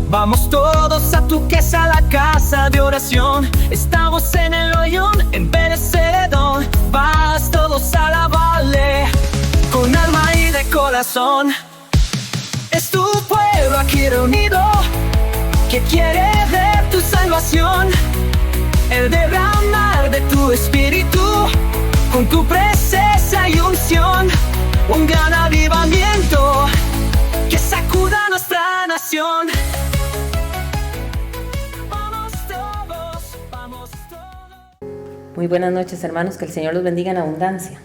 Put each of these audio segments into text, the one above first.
Vamos todos a tu casa, la casa de oración. Estamos en el hoyón, en Celedón. Vas todos a alabarle, con alma y de corazón. Es tu pueblo aquí reunido, que quiere ver tu salvación. El derramar de tu espíritu, con tu presencia y unción. Un gran avivamiento que sacuda nuestra nación. Vamos todos, vamos todos. Muy buenas noches, hermanos, que el Señor los bendiga en abundancia.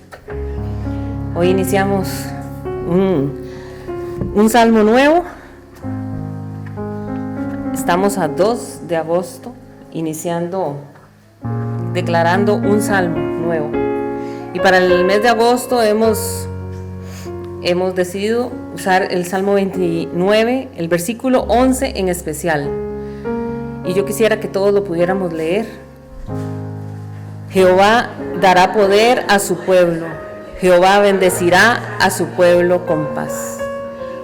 Hoy iniciamos un salmo nuevo. Estamos a 2 de agosto, declarando un salmo nuevo. Y para el mes de agosto hemos decidido usar el Salmo 29, el versículo 11 en especial. Y yo quisiera que todos lo pudiéramos leer. Jehová dará poder a su pueblo. Jehová bendecirá a su pueblo con paz.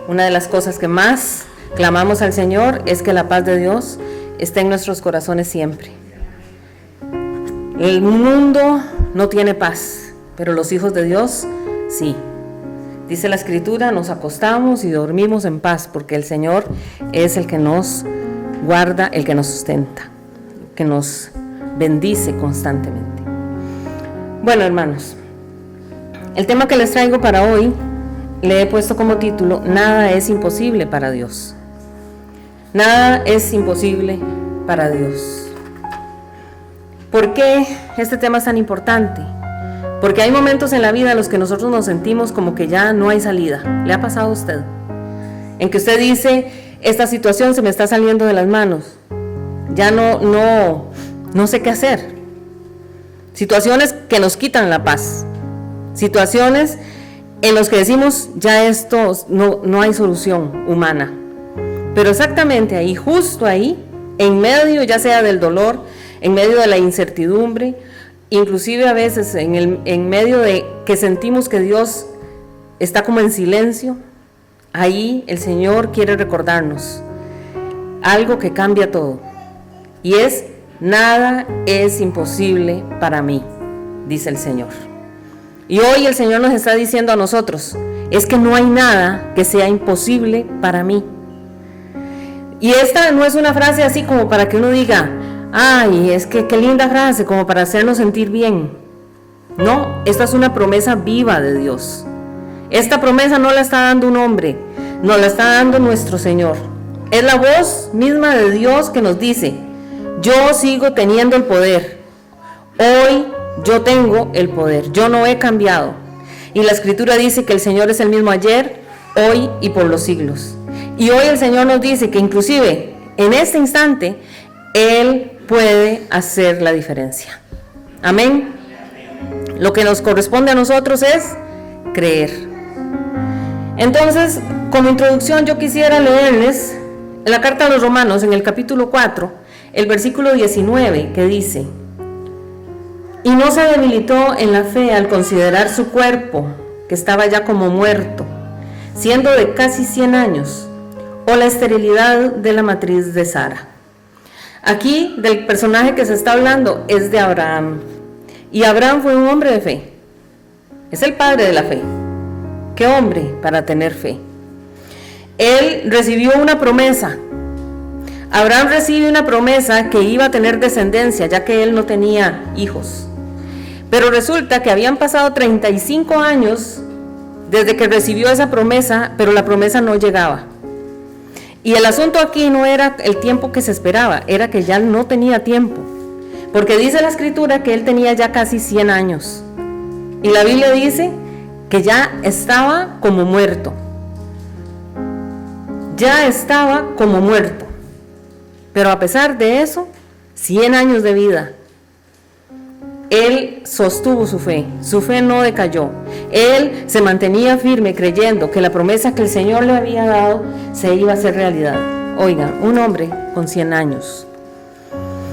Una de las cosas que más clamamos al Señor es que la paz de Dios esté en nuestros corazones siempre. El mundo no tiene paz, pero los hijos de Dios sí. Dice la Escritura, nos acostamos y dormimos en paz, porque el Señor es el que nos guarda, el que nos sustenta, que nos bendice constantemente. Bueno, hermanos, el tema que les traigo para hoy le he puesto como título: Nada es imposible para Dios. Nada es imposible para Dios. ¿Por qué este tema es tan importante? Porque hay momentos en la vida en los que nosotros nos sentimos como que ya no hay salida. ¿Le ha pasado a usted? En que usted dice, esta situación se me está saliendo de las manos. Ya no sé qué hacer. Situaciones que nos quitan la paz. Situaciones en las que decimos, ya esto no hay solución humana. Pero exactamente ahí, justo ahí, en medio ya sea del dolor, en medio de la incertidumbre, inclusive a veces en medio de que sentimos que Dios está como en silencio, ahí el Señor quiere recordarnos algo que cambia todo, y es: nada es imposible para mí, dice el Señor. Y hoy el Señor nos está diciendo a nosotros, es que no hay nada que sea imposible para mí. Y esta no es una frase así como para que uno diga, ay, es que qué linda frase, como para hacernos sentir bien. No, esta es una promesa viva de Dios. Esta promesa no la está dando un hombre, nos la está dando nuestro Señor. Es la voz misma de Dios que nos dice, yo sigo teniendo el poder. Hoy yo tengo el poder, yo no he cambiado. Y la Escritura dice que el Señor es el mismo ayer, hoy y por los siglos. Y hoy el Señor nos dice que inclusive en este instante Él puede hacer la diferencia. Amén. Lo que nos corresponde a nosotros es creer. Entonces, como introducción, yo quisiera leerles la carta a los Romanos en el capítulo 4, el versículo 19, que dice: y no se debilitó en la fe al considerar su cuerpo, que estaba ya como muerto, siendo de casi 100 años, o la esterilidad de la matriz de Sara. Aquí del personaje que se está hablando es de Abraham. Y Abraham fue un hombre de fe. Es el padre de la fe. ¿Qué hombre para tener fe? Él recibió una promesa. Abraham recibe una promesa que iba a tener descendencia, ya que él no tenía hijos. Pero resulta que habían pasado 35 años desde que recibió esa promesa, pero la promesa no llegaba. Y el asunto aquí no era el tiempo que se esperaba, era que ya no tenía tiempo. Porque dice la Escritura que él tenía ya casi 100 años. Y la Biblia dice que ya estaba como muerto. Ya estaba como muerto. Pero a pesar de eso, 100 años de vida. Él sostuvo su fe no decayó. Él se mantenía firme creyendo que la promesa que el Señor le había dado se iba a hacer realidad. Oiga, un hombre con 100 años.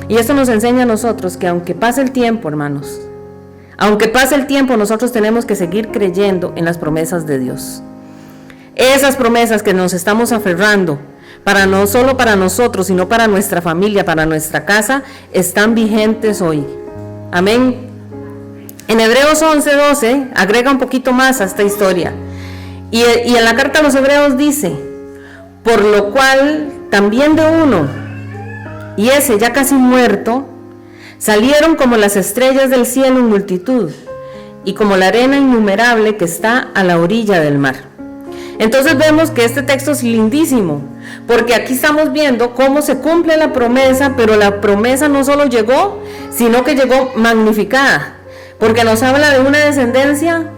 Y esto nos enseña a nosotros que aunque pase el tiempo, hermanos, aunque pase el tiempo, nosotros tenemos que seguir creyendo en las promesas de Dios. Esas promesas que nos estamos aferrando no solo para nosotros, sino para nuestra familia, para nuestra casa, están vigentes hoy. Amén. En Hebreos 11:12 agrega un poquito más a esta historia. Y en la carta a los Hebreos dice: por lo cual también de uno, y ese ya casi muerto, salieron como las estrellas del cielo en multitud, y como la arena innumerable que está a la orilla del mar. Entonces vemos que este texto es lindísimo, porque aquí estamos viendo cómo se cumple la promesa, pero la promesa no solo llegó, sino que llegó magnificada, porque nos habla de una descendencia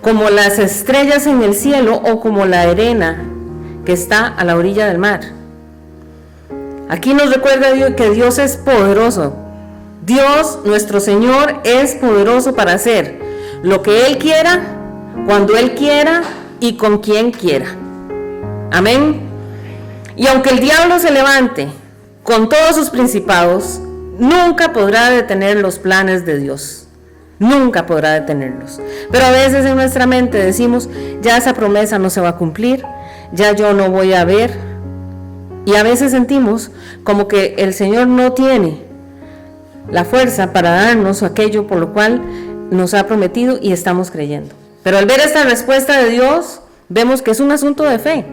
como las estrellas en el cielo o como la arena que está a la orilla del mar. Aquí nos recuerda que Dios es poderoso. Dios, nuestro Señor, es poderoso para hacer lo que Él quiera, cuando Él quiera y con quien quiera. Amén. Y aunque el diablo se levante con todos sus principados, nunca podrá detener los planes de Dios. Nunca podrá detenerlos. Pero a veces en nuestra mente decimos: ya esa promesa no se va a cumplir, ya yo no voy a ver. Y a veces sentimos como que el Señor no tiene la fuerza para darnos aquello por lo cual nos ha prometido y estamos creyendo. Pero al ver esta respuesta de Dios, vemos que es un asunto de fe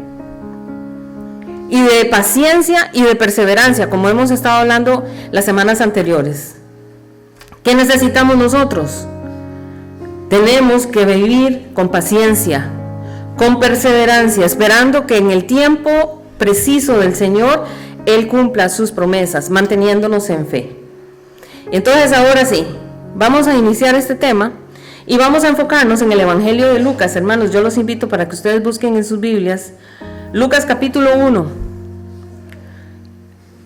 y de paciencia y de perseverancia, como hemos estado hablando las semanas anteriores. ¿Qué necesitamos nosotros? Tenemos que vivir con paciencia, con perseverancia, esperando que en el tiempo preciso del Señor Él cumpla sus promesas, manteniéndonos en fe. Entonces ahora sí, vamos a iniciar este tema y vamos a enfocarnos en el Evangelio de Lucas. Hermanos, yo los invito para que ustedes busquen en sus Biblias Lucas capítulo 1,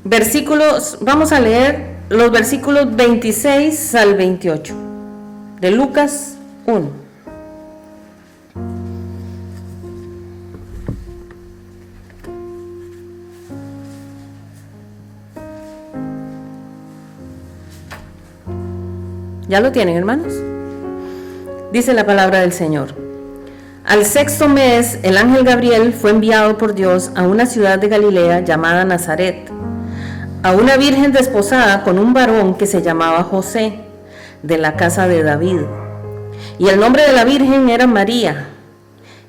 versículos, vamos a leer los versículos 26 al 28 de Lucas 1. ¿Ya lo tienen, hermanos? Dice la palabra del Señor: al sexto mes, el ángel Gabriel fue enviado por Dios a una ciudad de Galilea llamada Nazaret, a una virgen desposada con un varón que se llamaba José, de la casa de David. Y el nombre de la virgen era María.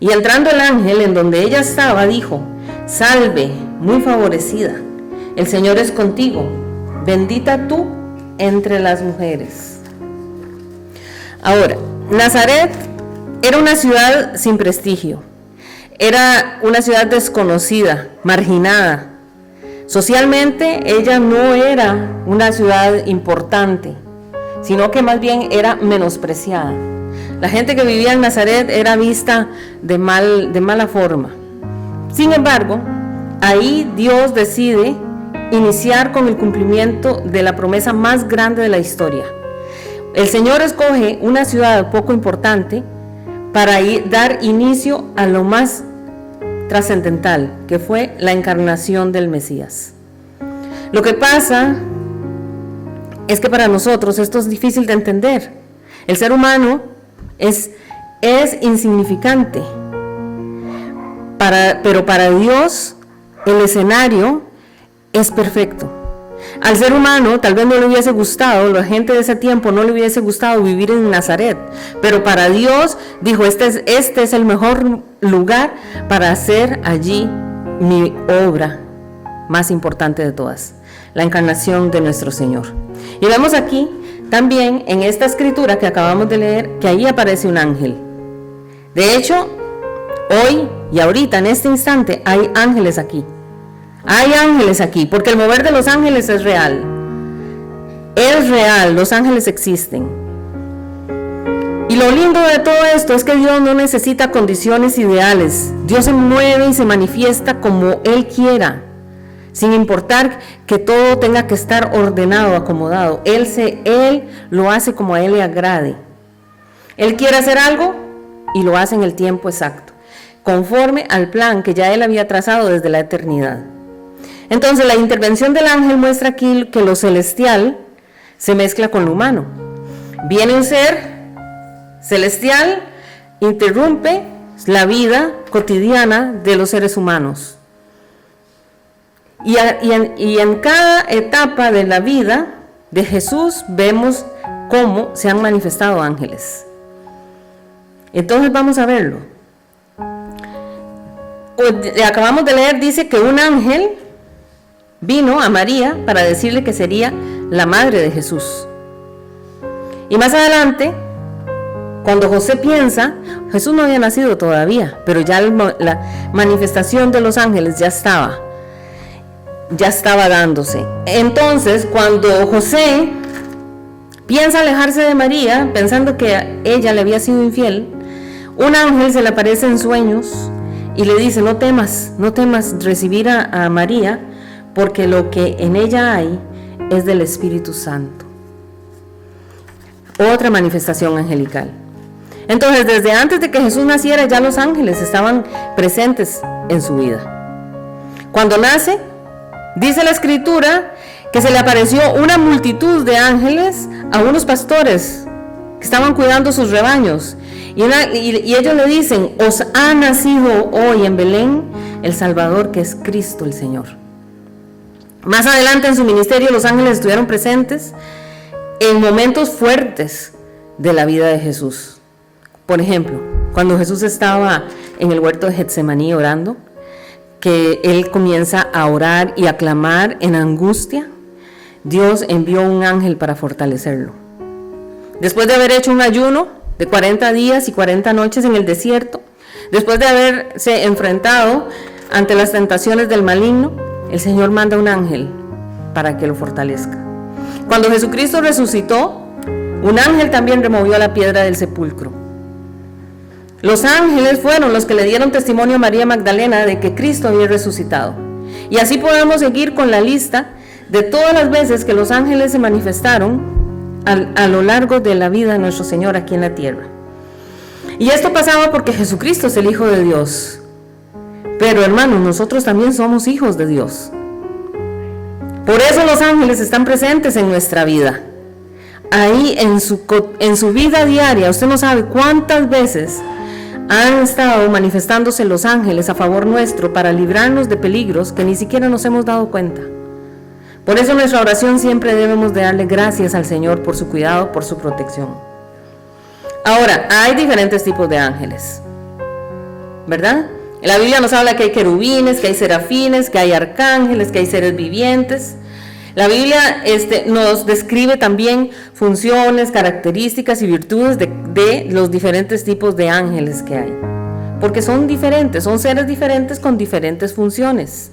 Y entrando el ángel en donde ella estaba, dijo: salve, muy favorecida, el Señor es contigo, bendita tú entre las mujeres. Ahora, Nazaret era una ciudad sin prestigio, era una ciudad desconocida, marginada. Socialmente ella no era una ciudad importante, sino que más bien era menospreciada. La gente que vivía en Nazaret era vista de mala forma. Sin embargo, ahí Dios decide iniciar con el cumplimiento de la promesa más grande de la historia. El Señor escoge una ciudad poco importante para dar inicio a lo más trascendental, que fue la encarnación del Mesías. Lo que pasa es que para nosotros esto es difícil de entender. El ser humano es insignificante, pero para Dios el escenario es perfecto. Al ser humano tal vez no le hubiese gustado, la gente de ese tiempo no le hubiese gustado vivir en Nazaret, pero para Dios dijo: este es el mejor lugar para hacer allí mi obra más importante de todas, la encarnación de nuestro Señor. Y vemos aquí también en esta escritura que acabamos de leer que ahí aparece un ángel. De hecho, hoy y ahorita en este instante hay ángeles aquí. Hay ángeles aquí, porque el mover de los ángeles es real. Es real, los ángeles existen. Y lo lindo de todo esto es que Dios no necesita condiciones ideales. Dios se mueve y se manifiesta como Él quiera, sin importar que todo tenga que estar ordenado, acomodado. Él lo hace como a Él le agrade. Él quiere hacer algo y lo hace en el tiempo exacto, conforme al plan que ya Él había trazado desde la eternidad. Entonces la intervención del ángel muestra aquí que lo celestial se mezcla con lo humano. Viene un ser celestial, interrumpe la vida cotidiana de los seres humanos. Y en cada etapa de la vida de Jesús vemos cómo se han manifestado ángeles. Entonces vamos a verlo. Acabamos de leer, dice que un ángel vino a María para decirle que sería la madre de Jesús. Y más adelante, cuando José piensa, Jesús no había nacido todavía, pero ya la manifestación de los ángeles ya estaba dándose. Entonces, cuando José piensa alejarse de María, pensando que ella le había sido infiel, un ángel se le aparece en sueños y le dice: no temas recibir a María, porque lo que en ella hay es del Espíritu Santo. Otra manifestación angelical. Entonces, desde antes de que Jesús naciera, ya los ángeles estaban presentes en su vida. Cuando nace, dice la Escritura que se le apareció una multitud de ángeles a unos pastores que estaban cuidando sus rebaños. Y ellos le dicen: os ha nacido hoy en Belén el Salvador, que es Cristo el Señor. Más adelante en su ministerio, los ángeles estuvieron presentes en momentos fuertes de la vida de Jesús. Por ejemplo, cuando Jesús estaba en el huerto de Getsemaní orando, que él comienza a orar y a clamar en angustia, Dios envió un ángel para fortalecerlo. Después de haber hecho un ayuno de 40 días y 40 noches en el desierto, después de haberse enfrentado ante las tentaciones del maligno, el Señor manda un ángel para que lo fortalezca. Cuando Jesucristo resucitó, un ángel también removió la piedra del sepulcro. Los ángeles fueron los que le dieron testimonio a María Magdalena de que Cristo había resucitado. Y así podemos seguir con la lista de todas las veces que los ángeles se manifestaron a lo largo de la vida de nuestro Señor aquí en la tierra. Y esto pasaba porque Jesucristo es el Hijo de Dios. Pero hermanos, nosotros también somos hijos de Dios. Por eso los ángeles están presentes en nuestra vida. Ahí en su vida diaria, usted no sabe cuántas veces han estado manifestándose los ángeles a favor nuestro para librarnos de peligros que ni siquiera nos hemos dado cuenta. Por eso en nuestra oración siempre debemos de darle gracias al Señor por su cuidado, por su protección. Ahora, hay diferentes tipos de ángeles, ¿verdad? En la Biblia nos habla que hay querubines, que hay serafines, que hay arcángeles, que hay seres vivientes. La Biblia nos describe también funciones, características y virtudes de los diferentes tipos de ángeles que hay. Porque son diferentes, son seres diferentes con diferentes funciones.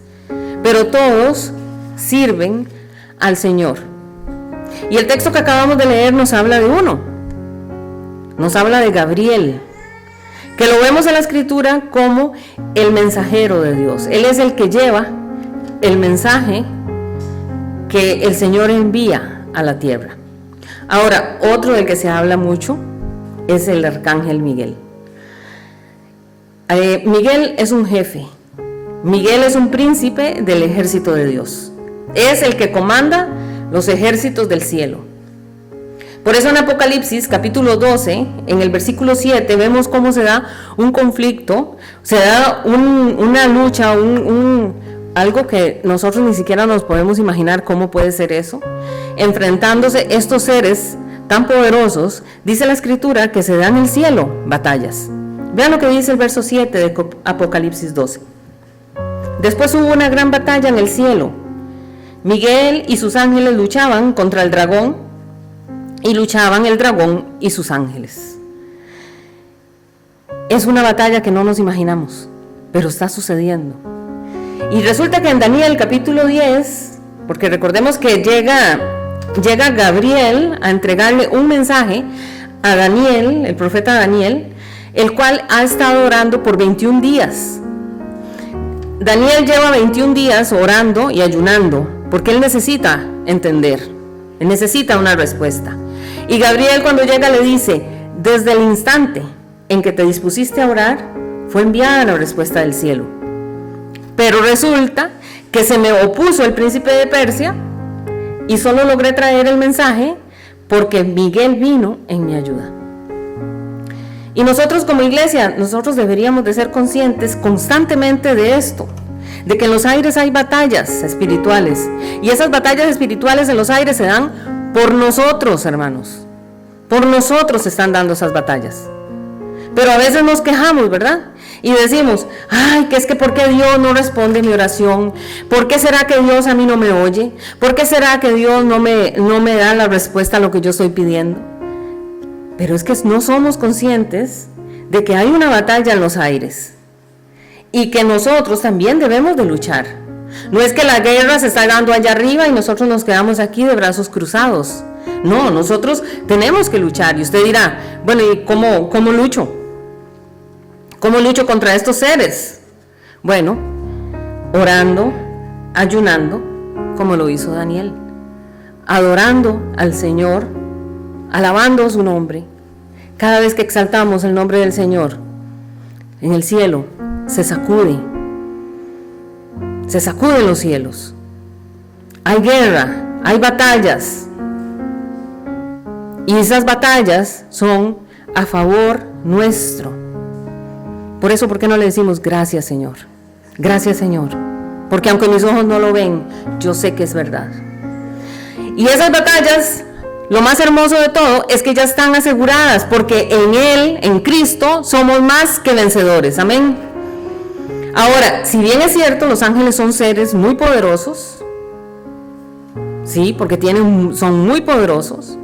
Pero todos sirven al Señor. Y el texto que acabamos de leer nos habla de uno. Nos habla de Gabriel, que lo vemos en la Escritura como el mensajero de Dios. Él es el que lleva el mensaje que el Señor envía a la tierra. Ahora, otro del que se habla mucho es el arcángel Miguel. Miguel es un jefe. Miguel es un príncipe del ejército de Dios. Es el que comanda los ejércitos del cielo. Por eso en Apocalipsis capítulo 12, en el versículo 7, vemos cómo se da un conflicto, se da una lucha, algo que nosotros ni siquiera nos podemos imaginar cómo puede ser eso, enfrentándose estos seres tan poderosos. Dice la Escritura que se da en el cielo batallas. Vean lo que dice el verso 7 de Apocalipsis 12. Después hubo una gran batalla en el cielo. Miguel y sus ángeles luchaban contra el dragón, y luchaban el dragón y sus ángeles. Es una batalla que no nos imaginamos, pero está sucediendo. Y resulta que en Daniel capítulo 10, porque recordemos que llega Gabriel a entregarle un mensaje a Daniel, el profeta Daniel, el cual ha estado orando por 21 días. Daniel lleva 21 días orando y ayunando, porque él necesita entender, él necesita una respuesta. Y Gabriel, cuando llega, le dice: desde el instante en que te dispusiste a orar, fue enviada la respuesta del cielo. Pero resulta que se me opuso el príncipe de Persia y solo logré traer el mensaje porque Miguel vino en mi ayuda. Y nosotros como iglesia, nosotros deberíamos de ser conscientes constantemente de esto, de que en los aires hay batallas espirituales. Y esas batallas espirituales en los aires se dan por nosotros, hermanos. Por nosotros se están dando esas batallas. Pero a veces nos quejamos, ¿verdad? Y decimos, ay, que es que ¿por qué Dios no responde mi oración? ¿Por qué será que Dios a mí no me oye? ¿Por qué será que Dios no me da la respuesta a lo que yo estoy pidiendo? Pero es que no somos conscientes de que hay una batalla en los aires y que nosotros también debemos de luchar. No es que la guerra se está dando allá arriba y nosotros nos quedamos aquí de brazos cruzados. No, nosotros tenemos que luchar. Y usted dirá, bueno, ¿y cómo lucho? ¿Cómo lucho contra estos seres? Bueno, orando, ayunando, como lo hizo Daniel, adorando al Señor, alabando su nombre. Cada vez que exaltamos el nombre del Señor, en el cielo se sacuden los cielos. Hay guerra, hay batallas. Y esas batallas son a favor nuestro. Por eso, ¿por qué no le decimos gracias, Señor? Gracias, Señor. Porque aunque mis ojos no lo ven, yo sé que es verdad. Y esas batallas, lo más hermoso de todo es que ya están aseguradas, porque en Él, en Cristo, somos más que vencedores. Amén. Ahora, si bien es cierto, los ángeles son seres muy poderosos, sí, porque son muy poderosos.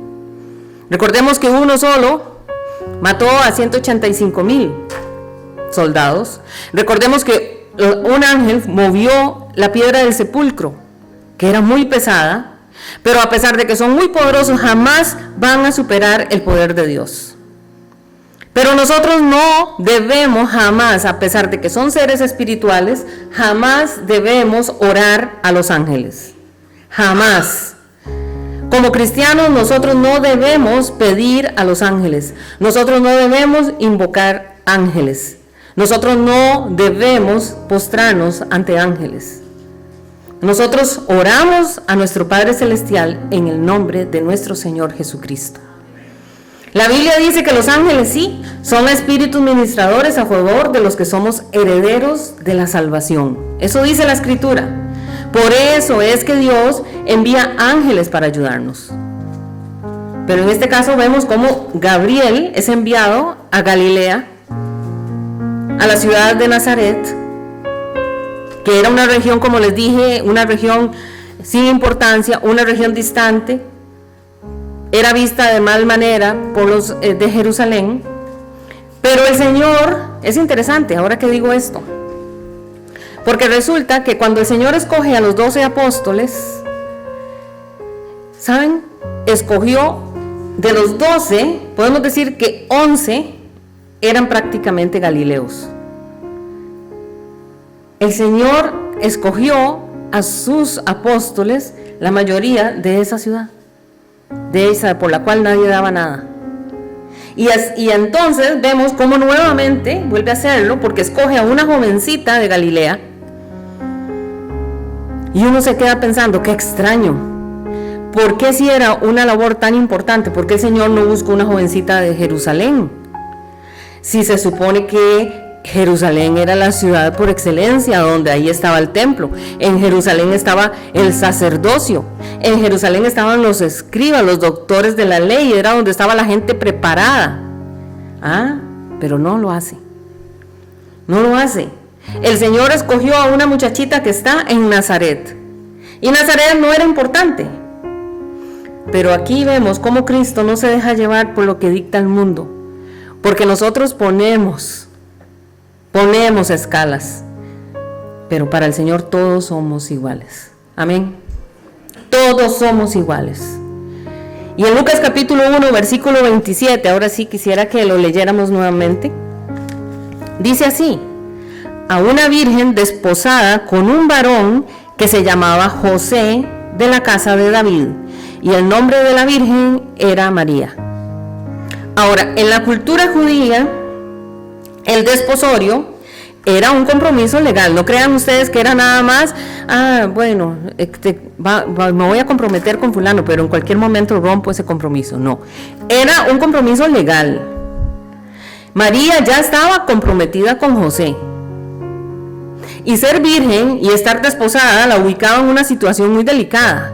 Recordemos que uno solo mató a 185,000 soldados. Recordemos que un ángel movió la piedra del sepulcro, que era muy pesada, pero a pesar de que son muy poderosos, jamás van a superar el poder de Dios. Pero nosotros no debemos jamás, a pesar de que son seres espirituales, jamás debemos orar a los ángeles. Jamás. Como cristianos, nosotros no debemos pedir a los ángeles. Nosotros no debemos invocar ángeles. Nosotros no debemos postrarnos ante ángeles. Nosotros oramos a nuestro Padre Celestial en el nombre de nuestro Señor Jesucristo. La Biblia dice que los ángeles sí son espíritus ministradores a favor de los que somos herederos de la salvación. Eso dice la Escritura. Por eso es que Dios envía ángeles para ayudarnos. Pero en este caso vemos cómo Gabriel es enviado a Galilea, a la ciudad de Nazaret, que era una región, como les dije, una región sin importancia, una región distante. Era vista de mal manera por los de Jerusalén. Pero el Señor, es interesante ahora que digo esto, porque resulta que cuando el Señor escoge a los 12 apóstoles, ¿saben? Escogió de los 12, podemos decir que 11 eran prácticamente galileos. El Señor escogió a sus apóstoles, la mayoría de esa ciudad, de esa por la cual nadie daba nada. Y entonces vemos cómo nuevamente vuelve a hacerlo, porque escoge a una jovencita de Galilea. Y uno se queda pensando, qué extraño. ¿Por qué si era una labor tan importante? ¿Por qué el Señor no buscó una jovencita de Jerusalén? Si se supone que Jerusalén era la ciudad por excelencia, donde ahí estaba el templo. En Jerusalén estaba el sacerdocio. En Jerusalén estaban los escribas, los doctores de la ley. Era donde estaba la gente preparada. Pero no lo hace. No lo hace. El Señor escogió a una muchachita que está en Nazaret. Y Nazaret no era importante. Pero aquí vemos cómo Cristo no se deja llevar por lo que dicta el mundo. Porque nosotros ponemos escalas, pero para el Señor todos somos iguales. Amén. Todos somos iguales. Y en Lucas capítulo 1, versículo 27, ahora sí quisiera que lo leyéramos nuevamente. Dice así: a una virgen desposada con un varón que se llamaba José, de la casa de David, y el nombre de la virgen era María. Ahora, en la cultura judía, el desposorio era un compromiso legal. No crean ustedes que era nada más, me voy a comprometer con fulano, pero en cualquier momento rompo ese compromiso. No, era un compromiso legal. María ya estaba comprometida con José. Y ser virgen y estar desposada la ubicaba en una situación muy delicada.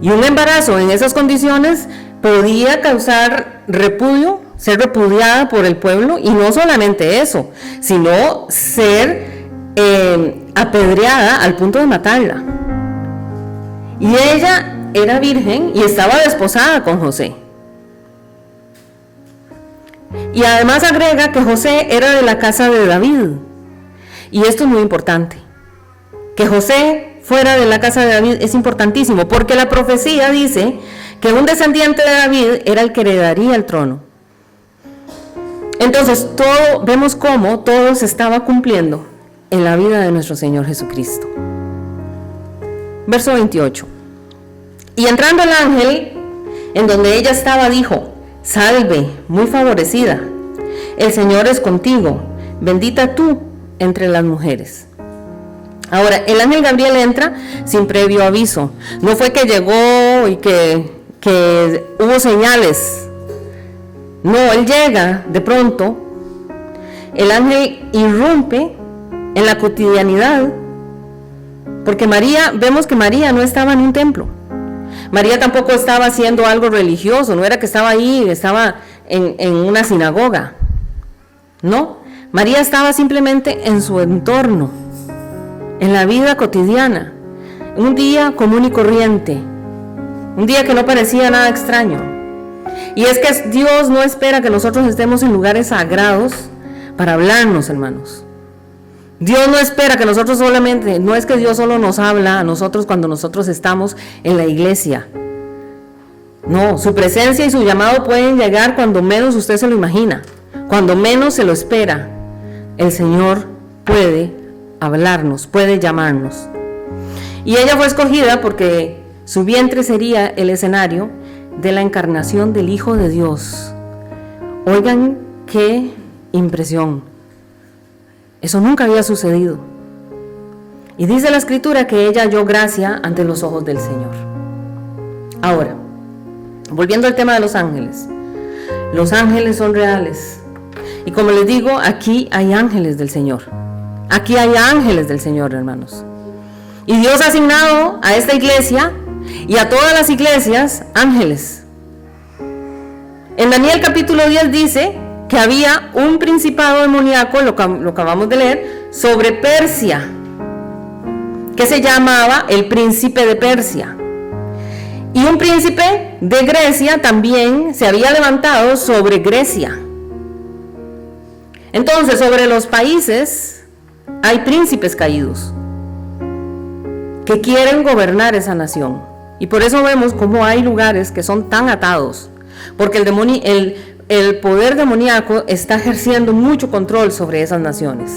Y un embarazo en esas condiciones podía causar repudio, ser repudiada por el pueblo, y no solamente eso, sino ser apedreada al punto de matarla. Y ella era virgen y estaba desposada con José. Y además agrega que José era de la casa de David. Y esto es muy importante. Que José fuera de la casa de David es importantísimo, porque la profecía dice que un descendiente de David era el que heredaría el trono. Entonces vemos cómo todo se estaba cumpliendo en la vida de nuestro Señor Jesucristo. Verso 28. Y entrando el ángel en donde ella estaba, dijo: Salve, muy favorecida, el Señor es contigo, bendita tú entre las mujeres. Ahora, el ángel Gabriel entra sin previo aviso. No fue que llegó y que hubo señales. No, él llega de pronto. El ángel irrumpe en la cotidianidad, porque vemos que María no estaba en un templo. María tampoco estaba haciendo algo religioso, no era que estaba ahí, estaba en una sinagoga. No, María estaba simplemente en su entorno, en la vida cotidiana, un día común y corriente, un día que no parecía nada extraño. Y es que Dios no espera que nosotros estemos en lugares sagrados para hablarnos, hermanos. Dios no espera que nosotros solamente, no es que Dios solo nos habla a nosotros cuando nosotros estamos en la iglesia. No, su presencia y su llamado pueden llegar cuando menos usted se lo imagina, cuando menos se lo espera. El Señor puede hablarnos, puede llamarnos. Y ella fue escogida porque su vientre sería el escenario de la encarnación del Hijo de Dios. Oigan qué impresión. Eso nunca había sucedido. Y dice la Escritura que ella halló gracia ante los ojos del Señor. Ahora, volviendo al tema de los ángeles. Los ángeles son reales. Y como les digo, aquí hay ángeles del Señor. Aquí hay ángeles del Señor, hermanos. Y Dios ha asignado a esta iglesia y a todas las iglesias ángeles. En Daniel capítulo 10 dice que había un principado demoníaco, lo acabamos de leer, sobre Persia, que se llamaba el príncipe de Persia. Y un príncipe de Grecia también se había levantado sobre Grecia. Entonces, sobre los países hay príncipes caídos que quieren gobernar esa nación. Y por eso vemos cómo hay lugares que son tan atados, porque el poder demoníaco está ejerciendo mucho control sobre esas naciones.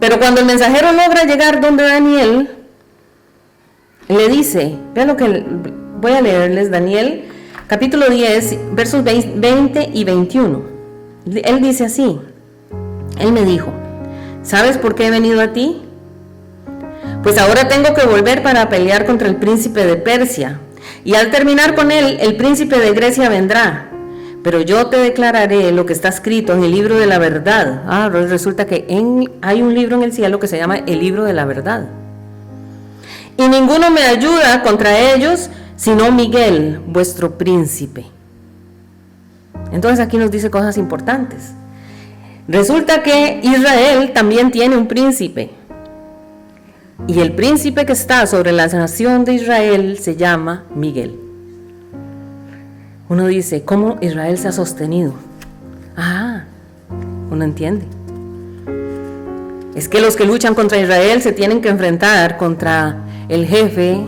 Pero cuando el mensajero logra llegar donde Daniel, le dice, vean lo que voy a leerles, Daniel capítulo 10, versos 20 y 21. Él dice así: Él me dijo: ¿sabes por qué he venido a ti? Pues ahora tengo que volver para pelear contra el príncipe de Persia, y al terminar con él, el príncipe de Grecia vendrá. Pero yo te declararé lo que está escrito en el libro de la verdad. Resulta que hay un libro en el cielo que se llama el libro de la verdad. Y ninguno me ayuda contra ellos, sino Miguel, vuestro príncipe. Entonces aquí nos dice cosas importantes. Resulta que Israel también tiene un príncipe. Y el príncipe que está sobre la nación de Israel se llama Miguel. Uno dice, ¿cómo Israel se ha sostenido? Uno entiende. Es que los que luchan contra Israel se tienen que enfrentar contra el jefe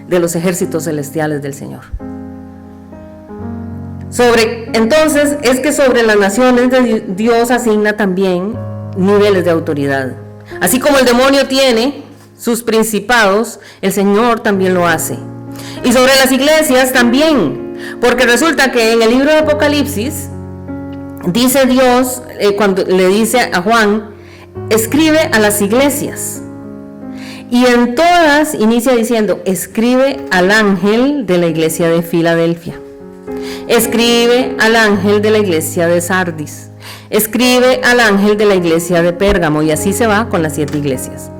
de los ejércitos celestiales del Señor. Entonces, es que sobre las naciones Dios asigna también niveles de autoridad. Así como el demonio tiene sus principados, el Señor también lo hace. Y sobre las iglesias también. Porque resulta que en el libro de Apocalipsis dice Dios, cuando le dice a Juan, escribe a las iglesias. Y en todas inicia diciendo, escribe al ángel de la iglesia de Filadelfia. Escribe al ángel de la iglesia de Sardis. escribe al ángel de la iglesia de Pérgamo, y así se va con las 7 iglesias.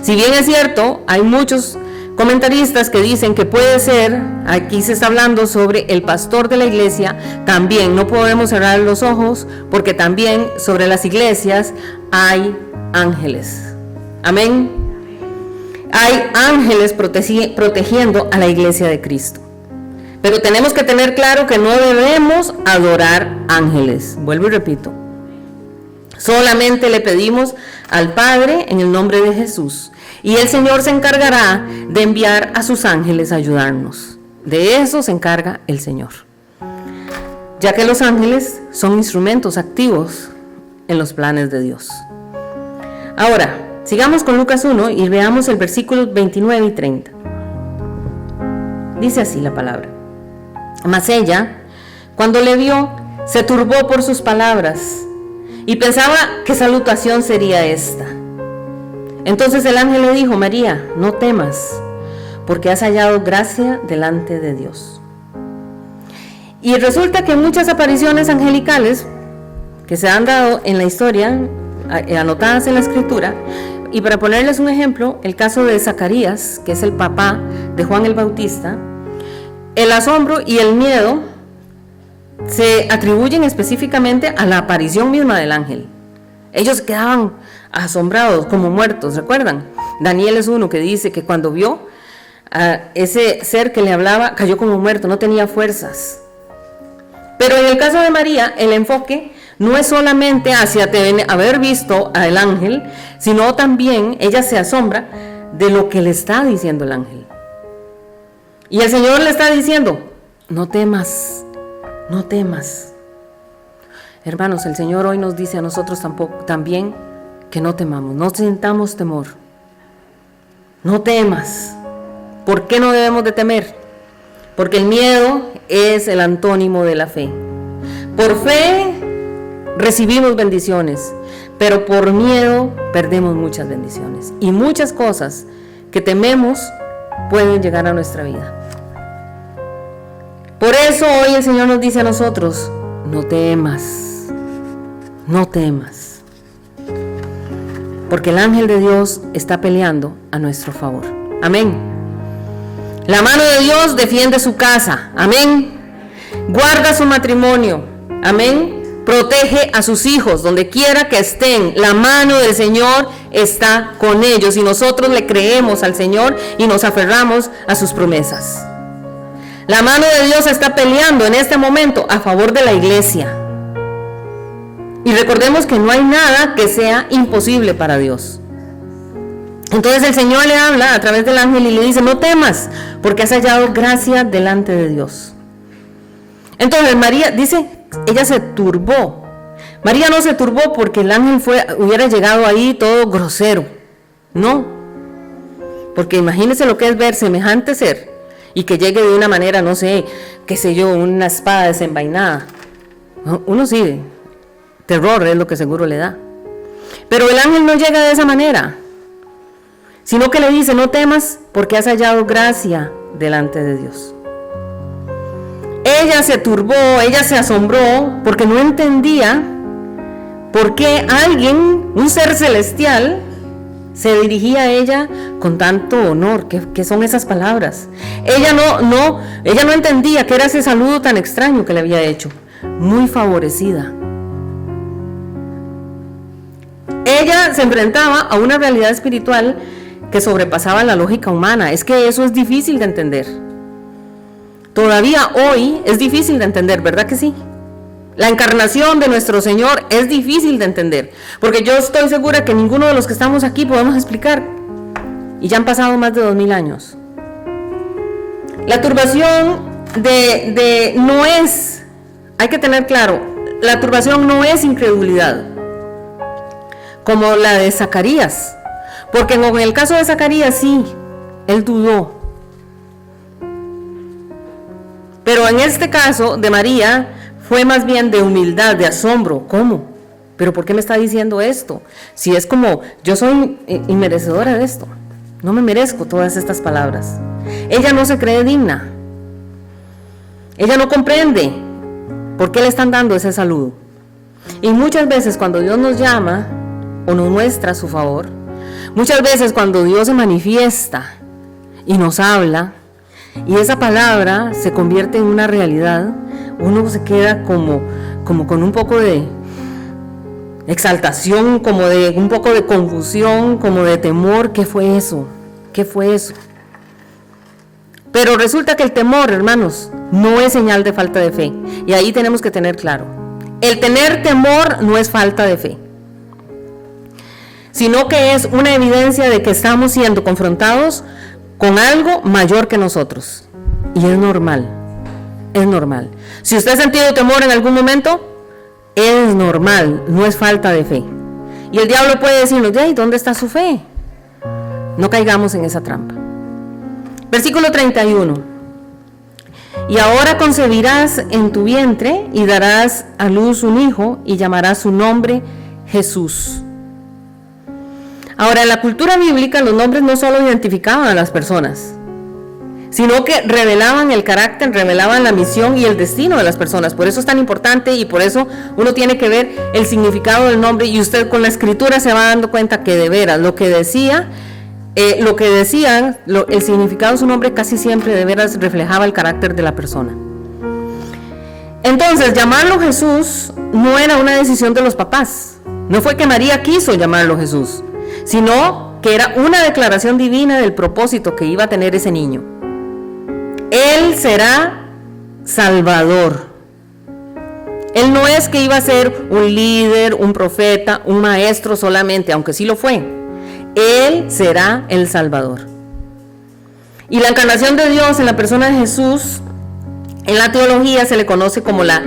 Si bien es cierto, hay muchos comentaristas que dicen que puede ser, aquí se está hablando sobre el pastor de la iglesia, también no podemos cerrar los ojos, porque también sobre las iglesias hay ángeles. Amén. Hay ángeles protegiendo a la iglesia de Cristo. Pero tenemos que tener claro que no debemos adorar ángeles. Vuelvo y repito. Solamente le pedimos al Padre en el nombre de Jesús, y el Señor se encargará de enviar a sus ángeles a ayudarnos. De eso se encarga el Señor, ya que los ángeles son instrumentos activos en los planes de Dios. Ahora, sigamos con Lucas 1 y veamos el versículo 29 y 30. Dice así la palabra: Mas ella, cuando le vio, se turbó por sus palabras y pensaba qué salutación sería esta. Entonces el ángel le dijo: María, no temas, porque has hallado gracia delante de Dios. Y resulta que muchas apariciones angelicales que se han dado en la historia, anotadas en la escritura, y para ponerles un ejemplo, el caso de Zacarías, que es el papá de Juan el Bautista, el asombro y el miedo se atribuyen específicamente a la aparición misma del ángel. Ellos quedaban asombrados, como muertos, ¿recuerdan? Daniel es uno que dice que cuando vio a ese ser que le hablaba, cayó como muerto, no tenía fuerzas. Pero en el caso de María, el enfoque no es solamente hacia haber visto al ángel, sino también ella se asombra de lo que le está diciendo el ángel. Y el Señor le está diciendo: no temas, no temas. Hermanos, el Señor hoy nos dice a nosotros también que no temamos, no sintamos temor. No temas. ¿Por qué no debemos de temer? Porque el miedo es el antónimo de la fe. Por fe recibimos bendiciones, pero por miedo perdemos muchas bendiciones. Y muchas cosas que tememos pueden llegar a nuestra vida. Por eso hoy el Señor nos dice a nosotros: no temas, no temas, porque el ángel de Dios está peleando a nuestro favor. Amén. La mano de Dios defiende su casa. Amén. Guarda su matrimonio. Amén. Protege a sus hijos donde quiera que estén. La mano del Señor está con ellos, y nosotros le creemos al Señor y nos aferramos a sus promesas. La mano de Dios está peleando en este momento a favor de la iglesia. Y recordemos que no hay nada que sea imposible para Dios. Entonces el Señor le habla a través del ángel y le dice: no temas, porque has hallado gracia delante de Dios. Entonces María dice, ella se turbó. María no se turbó porque el ángel hubiera llegado ahí todo grosero. No. Porque imagínense lo que es ver semejante ser y que llegue de una manera, no sé, qué sé yo, una espada desenvainada. Uno sí, terror es lo que seguro le da. Pero el ángel no llega de esa manera, sino que le dice: no temas, porque has hallado gracia delante de Dios. Ella se turbó, ella se asombró, porque no entendía por qué alguien, un ser celestial, se dirigía a ella con tanto honor. ¿Qué son esas palabras? Ella no entendía qué era ese saludo tan extraño que le había hecho. Muy favorecida. Ella se enfrentaba a una realidad espiritual que sobrepasaba la lógica humana. Es que eso es difícil de entender. Todavía hoy es difícil de entender, ¿verdad que sí? La encarnación de nuestro Señor es difícil de entender, porque yo estoy segura que ninguno de los que estamos aquí podemos explicar, y ya han pasado más de 2000 años. La turbación no es, hay que tener claro, la turbación no es incredulidad, como la de Zacarías, porque en el caso de Zacarías sí, él dudó. Pero en este caso de María fue más bien de humildad, de asombro. ¿Cómo? ¿Pero por qué me está diciendo esto? Si es como, yo soy inmerecedora de esto. No me merezco todas estas palabras. Ella no se cree digna. Ella no comprende por qué le están dando ese saludo. Y muchas veces cuando Dios nos llama o nos muestra su favor, muchas veces cuando Dios se manifiesta y nos habla, y esa palabra se convierte en una realidad, uno se queda como con un poco de exaltación, como de un poco de confusión, como de temor. ¿Qué fue eso? ¿Qué fue eso? Pero resulta que el temor, hermanos, no es señal de falta de fe. Y ahí tenemos que tener claro. El tener temor no es falta de fe, sino que es una evidencia de que estamos siendo confrontados con algo mayor que nosotros. Y es normal, es normal. Si usted ha sentido temor en algún momento, es normal, no es falta de fe. Y el diablo puede decirnos, ¿dónde está su fe? No caigamos en esa trampa. Versículo 31. Y ahora concebirás en tu vientre y darás a luz un hijo y llamarás su nombre Jesús. Ahora, en la cultura bíblica los nombres no solo identificaban a las personas, sino que revelaban el carácter, revelaban la misión y el destino de las personas. Por eso es tan importante y por eso uno tiene que ver el significado del nombre, y usted con la escritura se va dando cuenta que de veras el significado de su nombre casi siempre de veras reflejaba el carácter de la persona. Entonces, llamarlo Jesús no era una decisión de los papás. No fue que María quiso llamarlo Jesús, sino que era una declaración divina del propósito que iba a tener ese niño. Él será Salvador. Él no es que iba a ser un líder, un profeta, un maestro solamente, aunque sí lo fue. Él será el Salvador. Y la encarnación de Dios en la persona de Jesús, en la teología se le conoce como la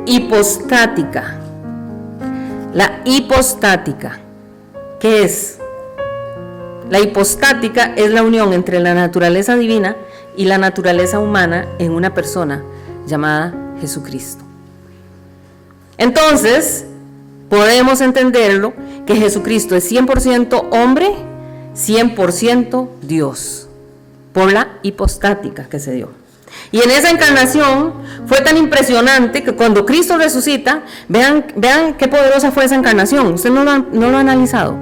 hipostática. La hipostática. ¿Qué es? La hipostática es la unión entre la naturaleza divina y la naturaleza humana en una persona llamada Jesucristo. Entonces, podemos entenderlo que Jesucristo es 100% hombre, 100% Dios, por la hipostática que se dio. Y en esa encarnación fue tan impresionante que cuando Cristo resucita, vean qué poderosa fue esa encarnación. Usted no lo ha analizado.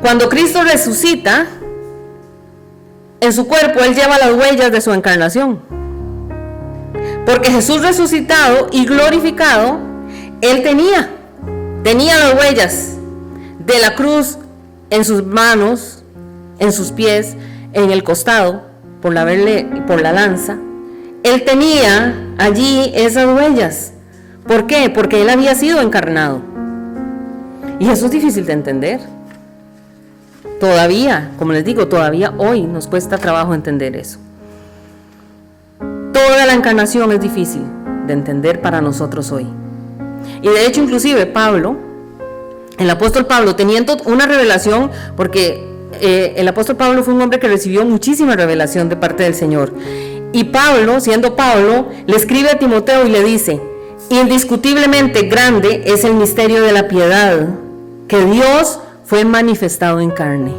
Cuando Cristo resucita, en su cuerpo Él lleva las huellas de su encarnación. Porque Jesús resucitado y glorificado, Él tenía las huellas de la cruz en sus manos, en sus pies, en el costado, por la lanza. Él tenía allí esas huellas. ¿Por qué? Porque Él había sido encarnado. Y eso es difícil de entender. Todavía, como les digo, todavía hoy nos cuesta trabajo entender eso. Toda la encarnación es difícil de entender para nosotros hoy. Y de hecho, inclusive Pablo, el apóstol Pablo, teniendo una revelación, porque el apóstol Pablo fue un hombre que recibió muchísima revelación de parte del Señor. Y Pablo, siendo Pablo, le escribe a Timoteo y le dice: indiscutiblemente grande es el misterio de la piedad, que Dios fue manifestado en carne.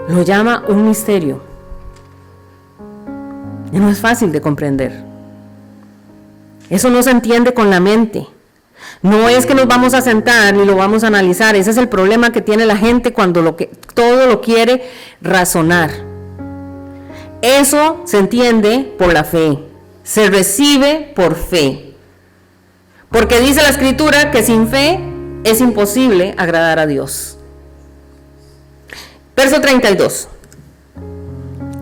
Lo llama un misterio. Y no es fácil de comprender. Eso no se entiende con la mente. No es que nos vamos a sentar ni lo vamos a analizar. Ese es el problema que tiene la gente cuando todo lo quiere razonar. Eso se entiende por la fe. Se recibe por fe. Porque dice la Escritura que sin fe es imposible agradar a Dios. Verso 32.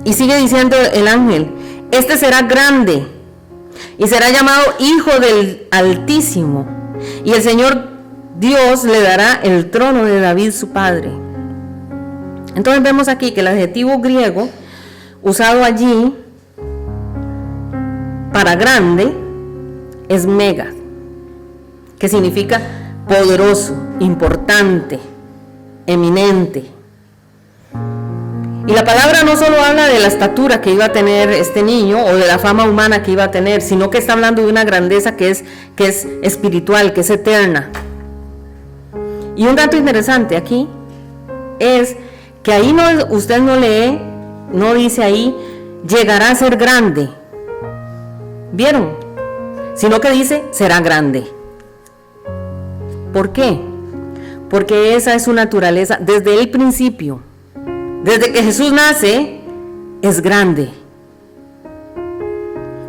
Y sigue diciendo el ángel: este será grande y será llamado Hijo del Altísimo, y el Señor Dios le dará el trono de David su padre. Entonces vemos aquí que el adjetivo griego usado allí para grande es mega, que significa poderoso, importante, eminente. Y la palabra no solo habla de la estatura que iba a tener este niño o de la fama humana que iba a tener, sino que está hablando de una grandeza que es espiritual, que es eterna. Y un dato interesante aquí es que ahí usted no lee, no dice ahí llegará a ser grande. ¿Vieron? Sino que dice será grande. ¿Por qué? Porque esa es su naturaleza desde el principio. Desde que Jesús nace, es grande.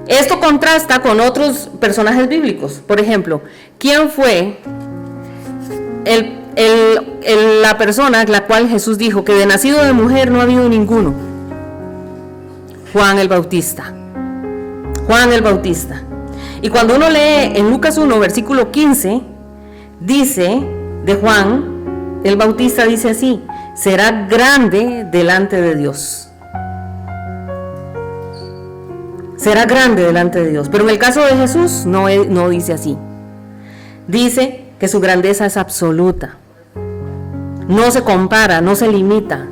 Esto contrasta con otros personajes bíblicos. Por ejemplo, ¿quién fue la persona la cual Jesús dijo que de nacido de mujer no ha habido ninguno? Juan el Bautista. Juan el Bautista. Y cuando uno lee en Lucas 1, versículo 15, dice de Juan el Bautista, dice así: será grande delante de Dios. Será grande delante de Dios. Pero en el caso de Jesús no dice así. Dice que su grandeza es absoluta. No se compara, no se limita.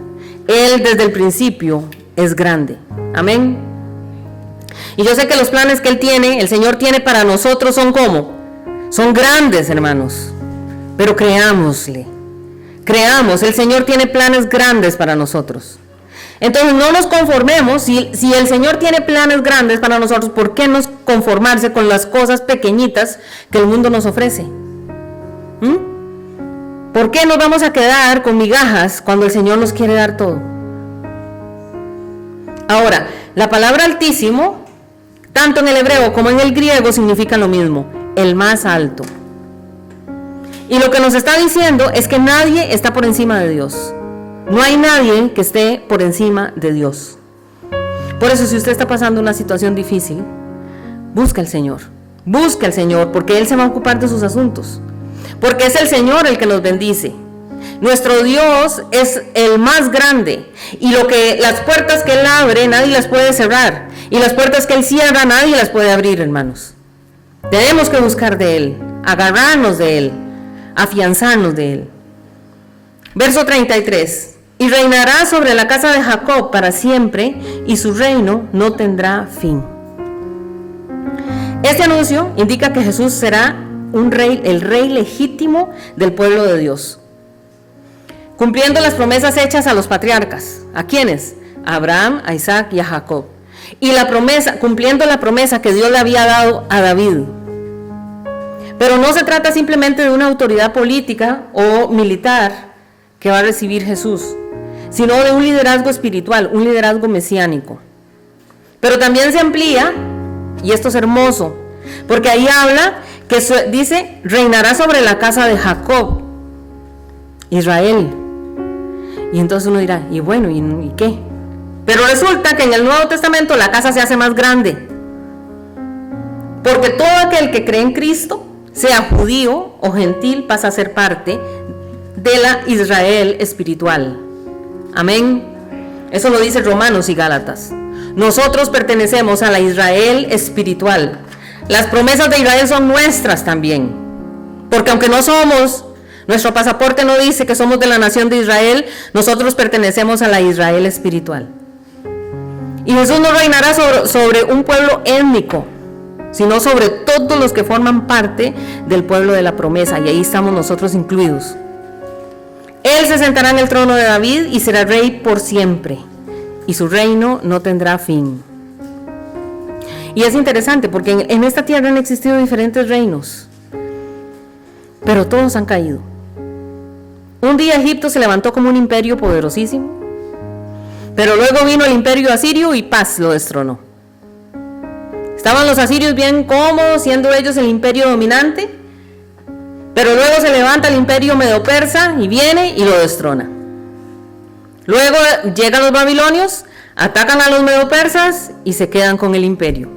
Él desde el principio es grande. Amén. Y yo sé que los planes que Él tiene, el Señor tiene para nosotros, son como, son grandes, hermanos. Pero creámosle. Creamos, el Señor tiene planes grandes para nosotros. Entonces no nos conformemos, si el Señor tiene planes grandes para nosotros, ¿por qué no conformarse con las cosas pequeñitas que el mundo nos ofrece? ¿Por qué nos vamos a quedar con migajas cuando el Señor nos quiere dar todo? Ahora, la palabra Altísimo, tanto en el hebreo como en el griego, significa lo mismo: el más alto. Y lo que nos está diciendo es que nadie está por encima de Dios. No hay nadie que esté por encima de Dios. Por eso, si usted está pasando una situación difícil, busca al Señor. Busca al Señor, porque Él se va a ocupar de sus asuntos. Porque es el Señor el que nos bendice. Nuestro Dios es el más grande. Y las puertas que Él abre, nadie las puede cerrar. Y las puertas que Él cierra, nadie las puede abrir, hermanos. Tenemos que buscar de Él, agarrarnos de Él, afianzarnos de Él. Verso 33. Y reinará sobre la casa de Jacob para siempre, y su reino no tendrá fin. Este anuncio indica que Jesús será el rey legítimo del pueblo de Dios, cumpliendo las promesas hechas a los patriarcas. ¿A quiénes? A Abraham, a Isaac y a Jacob. Y cumpliendo la promesa que Dios le había dado a David. Pero no se trata simplemente de una autoridad política o militar que va a recibir Jesús, sino de un liderazgo espiritual, un liderazgo mesiánico. Pero también se amplía, y esto es hermoso, porque ahí habla que dice: reinará sobre la casa de Jacob, Israel. Y entonces uno dirá: y bueno, ¿y qué? Pero resulta que en el Nuevo Testamento la casa se hace más grande, porque todo aquel que cree en Cristo, sea judío o gentil, pasa a ser parte de la Israel espiritual. Amén. Eso lo dice Romanos y Gálatas. Nosotros pertenecemos a la Israel espiritual. Las promesas de Israel son nuestras también. Porque aunque no somos, nuestro pasaporte no dice que somos de la nación de Israel, nosotros pertenecemos a la Israel espiritual. Y Jesús no reinará sobre un pueblo étnico, sino sobre todos los que forman parte del pueblo de la promesa, y ahí estamos nosotros incluidos. Él se sentará en el trono de David y será rey por siempre, y su reino no tendrá fin. Y es interesante porque en esta tierra han existido diferentes reinos, pero todos han caído. Un día Egipto se levantó como un imperio poderosísimo, pero luego vino el imperio asirio y paz, lo destronó. Estaban los asirios bien cómodos, siendo ellos el imperio dominante, pero luego se levanta el imperio medo-persa y viene y lo destrona. Luego llegan los babilonios, atacan a los medo-persas y se quedan con el imperio.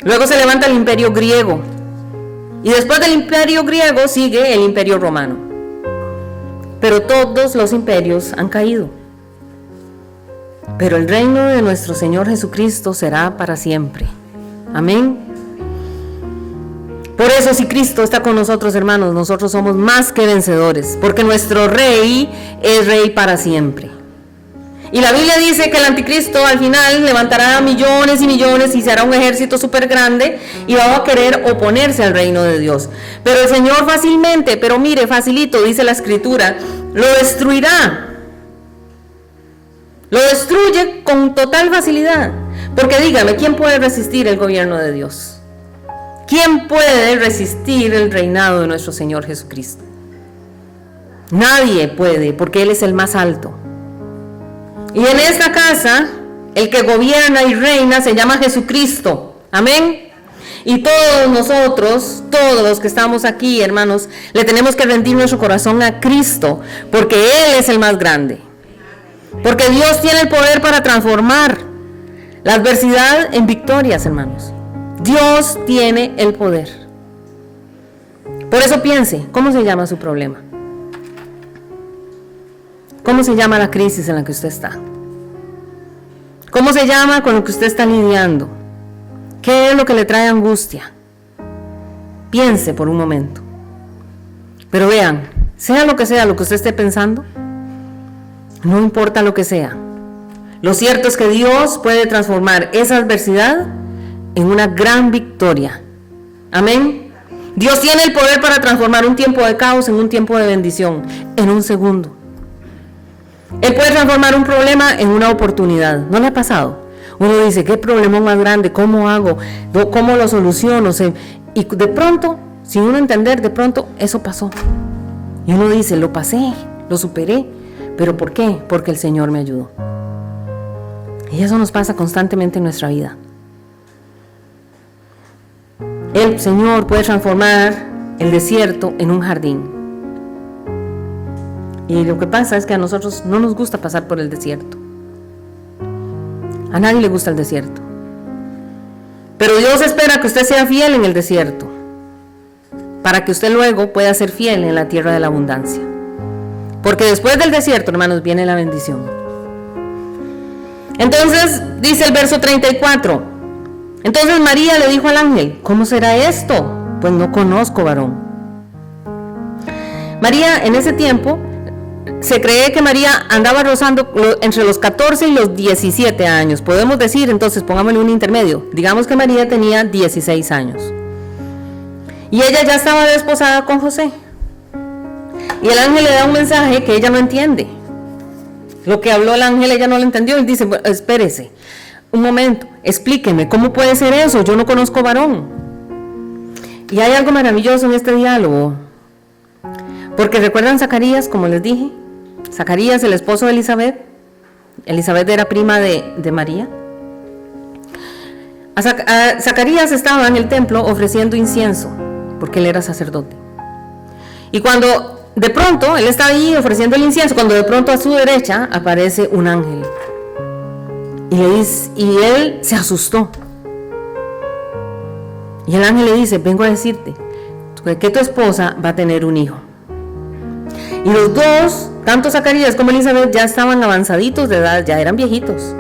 Luego se levanta el imperio griego, y después del imperio griego sigue el imperio romano. Pero todos los imperios han caído. Pero el reino de nuestro Señor Jesucristo será para siempre. Amén. Por eso, si Cristo está con nosotros, hermanos, nosotros somos más que vencedores, porque nuestro Rey es Rey para siempre. Y la Biblia dice que el anticristo al final levantará millones y millones y se hará un ejército súper grande y va a querer oponerse al reino de Dios. Pero el Señor fácilmente, pero mire, facilito, dice la Escritura, lo destruirá. Lo destruye con total facilidad. Porque dígame, ¿quién puede resistir el gobierno de Dios? ¿Quién puede resistir el reinado de nuestro Señor Jesucristo? Nadie puede, porque Él es el más alto. Y en esta casa, el que gobierna y reina se llama Jesucristo. Amén. Y todos nosotros, todos los que estamos aquí, hermanos, le tenemos que rendir nuestro corazón a Cristo, porque Él es el más grande. Porque Dios tiene el poder para transformar la adversidad en victorias, hermanos. Dios tiene el poder. Por eso piense, ¿cómo se llama su problema? ¿Cómo se llama la crisis en la que usted está? ¿Cómo se llama con lo que usted está lidiando? ¿Qué es lo que le trae angustia? Piense por un momento. Pero vean, sea lo que usted esté pensando, no importa lo que sea. Lo cierto es que Dios puede transformar esa adversidad en una gran victoria. Amén. Dios tiene el poder para transformar un tiempo de caos en un tiempo de bendición, en un segundo. Él puede transformar un problema en una oportunidad. ¿No le ha pasado? Uno dice, ¿qué problema más grande? ¿Cómo hago? ¿Cómo lo soluciono? Y de pronto, sin uno entender, de pronto eso pasó. Y uno dice, lo pasé, lo superé. ¿Pero por qué? Porque el Señor me ayudó. Y eso nos pasa constantemente en nuestra vida. El Señor puede transformar el desierto en un jardín. Y lo que pasa es que a nosotros no nos gusta pasar por el desierto. A nadie le gusta el desierto. Pero Dios espera que usted sea fiel en el desierto, para que usted luego pueda ser fiel en la tierra de la abundancia. Porque después del desierto, hermanos, viene la bendición. Entonces, dice el verso 34. Entonces María le dijo al ángel, ¿cómo será esto? Pues no conozco varón. María, en ese tiempo, se cree que María andaba rozando entre los 14 y los 17 años. Podemos decir, entonces, pongámosle un intermedio. Digamos que María tenía 16 años. Y ella ya estaba desposada con José. Y el ángel le da un mensaje que ella no entiende. Lo que habló el ángel ella no lo entendió. Y dice, bueno, espérese un momento, explíqueme, ¿cómo puede ser eso? Yo no conozco varón. Y hay algo maravilloso en este diálogo. Porque recuerdan Zacarías, como les dije. Zacarías, el esposo de Elizabeth. Elizabeth era prima de María. Zacarías estaba en el templo ofreciendo incienso, porque él era sacerdote. Y cuando de pronto él está ahí ofreciendo el incienso, cuando de pronto a su derecha aparece un ángel. Y él se asustó. Y el ángel le dice, vengo a decirte que tu esposa va a tener un hijo. Y los dos, tanto Zacarías como Elizabeth, ya estaban avanzaditos de edad, ya eran viejitos.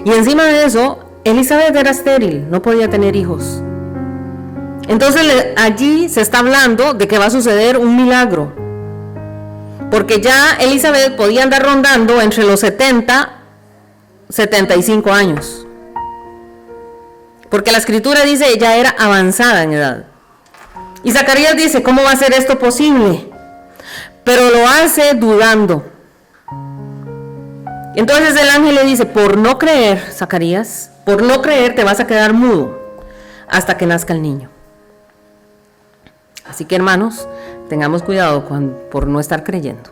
Y encima de eso, Elizabeth era estéril, no podía tener hijos. Entonces allí se está hablando de que va a suceder un milagro. Porque ya Elizabeth podía andar rondando entre los 75 años. Porque la escritura dice ella era avanzada en edad. Y Zacarías dice, ¿cómo va a ser esto posible? Pero lo hace dudando. Entonces el ángel le dice, por no creer, Zacarías, por no creer te vas a quedar mudo hasta que nazca el niño. Así que hermanos, tengamos cuidado por no estar creyendo.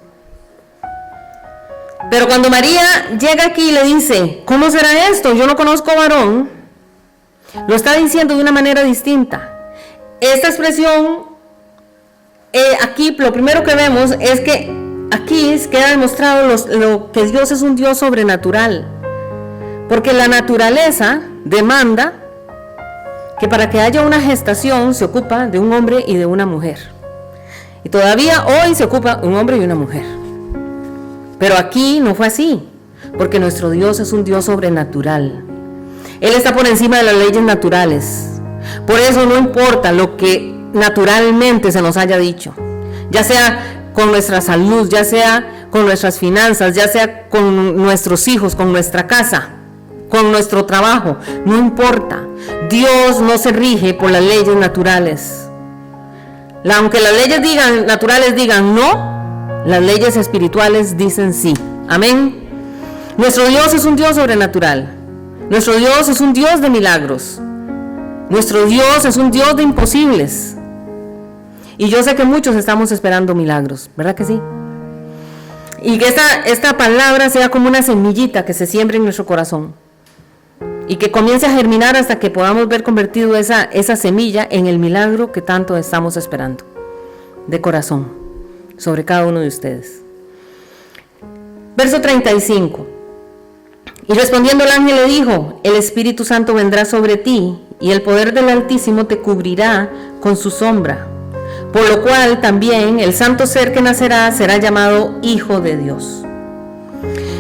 Pero cuando María llega aquí y le dice, ¿cómo será esto? Yo no conozco varón. Lo está diciendo de una manera distinta. Esta expresión, aquí lo primero que vemos es que aquí queda demostrado lo que Dios es un Dios sobrenatural. Porque la naturaleza demanda que para que haya una gestación se ocupa de un hombre y de una mujer. Y todavía hoy se ocupa un hombre y una mujer. Pero aquí no fue así, porque nuestro Dios es un Dios sobrenatural. Él está por encima de las leyes naturales. Por eso no importa lo que naturalmente se nos haya dicho, ya sea con nuestra salud, ya sea con nuestras finanzas, ya sea con nuestros hijos, con nuestra casa, con nuestro trabajo, no importa. Dios no se rige por las leyes naturales. Aunque las leyes naturales digan no, las leyes espirituales dicen sí. Amén. Nuestro Dios es un Dios sobrenatural. Nuestro Dios es un Dios de milagros. Nuestro Dios es un Dios de imposibles. Y yo sé que muchos estamos esperando milagros, ¿verdad que sí? Y que esta palabra sea como una semillita que se siembre en nuestro corazón. Y que comience a germinar hasta que podamos ver convertido esa semilla en el milagro que tanto estamos esperando. De corazón, sobre cada uno de ustedes. Verso 35. Y respondiendo el ángel le dijo: el Espíritu Santo vendrá sobre ti, y el poder del Altísimo te cubrirá con su sombra. Por lo cual también el santo ser que nacerá será llamado Hijo de Dios.